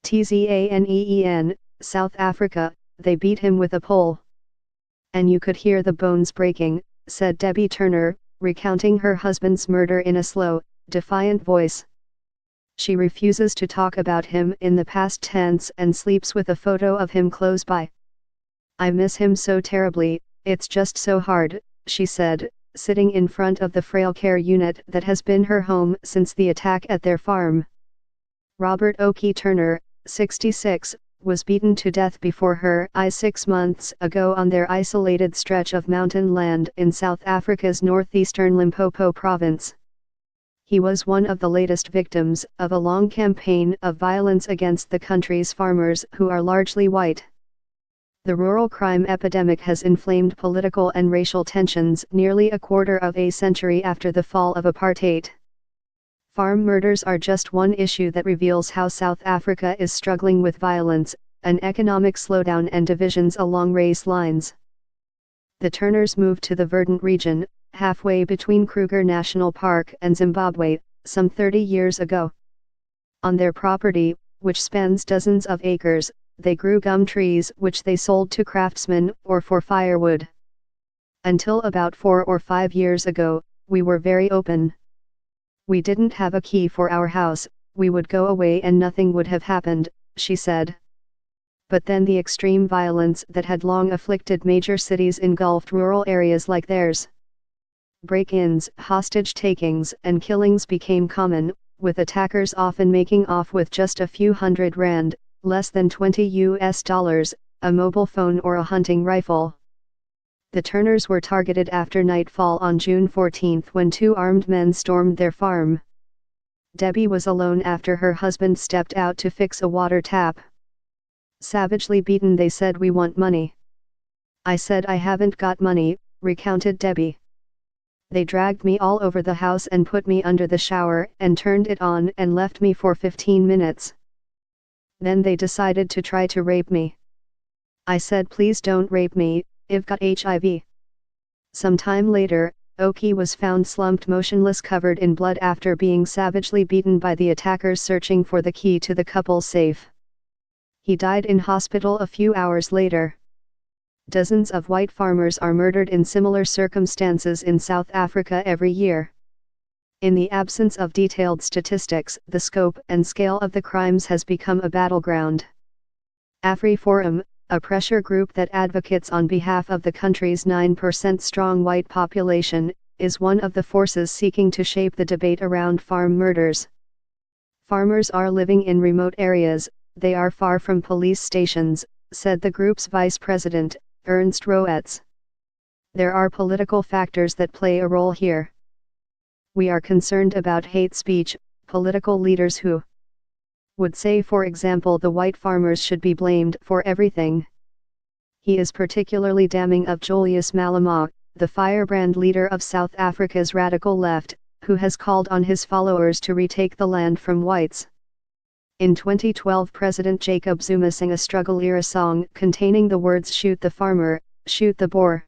Tanzania, South Africa, they beat him with a pole. And you could hear the bones breaking, said Debbie Turner, recounting her husband's murder in a slow, defiant voice. She refuses to talk about him in the past tense and sleeps with a photo of him close by. I miss him so terribly, it's just so hard, she said, sitting in front of the frail care unit that has been her home since the attack at their farm. Robert Oakey Turner, 66, was beaten to death before her eyes 6 months ago on their isolated stretch of mountain land in South Africa's northeastern Limpopo province. He was one of the latest victims of a long campaign of violence against the country's farmers who are largely white. The rural crime epidemic has inflamed political and racial tensions nearly a quarter of a century after the fall of apartheid. Farm murders are just one issue that reveals how South Africa is struggling with violence, an economic slowdown and divisions along race lines. The Turners moved to the verdant region, halfway between Kruger National Park and Zimbabwe, some 30 years ago. On their property, which spans dozens of acres, they grew gum trees which they sold to craftsmen or for firewood. Until about 4 or 5 years ago, we were very open. We didn't have a key for our house, we would go away and nothing would have happened, she said. But then the extreme violence that had long afflicted major cities engulfed rural areas like theirs. Break-ins, hostage-takings and killings became common, with attackers often making off with just a few $100, less than $20, a mobile phone or a hunting rifle. The Turners were targeted after nightfall on June 14 when 2 armed men stormed their farm. Debbie was alone after her husband stepped out to fix a water tap. Savagely beaten, they said, "We want money." I said, "I haven't got money," recounted Debbie. They dragged me all over the house and put me under the shower and turned it on and left me for 15 minutes. Then they decided to try to rape me. I said, "Please don't rape me, I've got HIV." Some time later, Oakey was found slumped motionless covered in blood after being savagely beaten by the attackers searching for the key to the couple's safe. He died in hospital a few hours later. Dozens of white farmers are murdered in similar circumstances in South Africa every year. In the absence of detailed statistics, the scope and scale of the crimes has become a battleground. AfriForum, a pressure group that advocates on behalf of the country's 9% strong white population, is one of the forces seeking to shape the debate around farm murders. Farmers are living in remote areas, they are far from police stations, said the group's vice president, Ernst Roetz. There are political factors that play a role here. We are concerned about hate speech, political leaders who would say, for example, the white farmers should be blamed for everything. He is particularly damning of Julius Malema, the firebrand leader of South Africa's radical left, who has called on his followers to retake the land from whites. In 2012, President Jacob Zuma sang a struggle-era song containing the words "Shoot the farmer, shoot the Boer."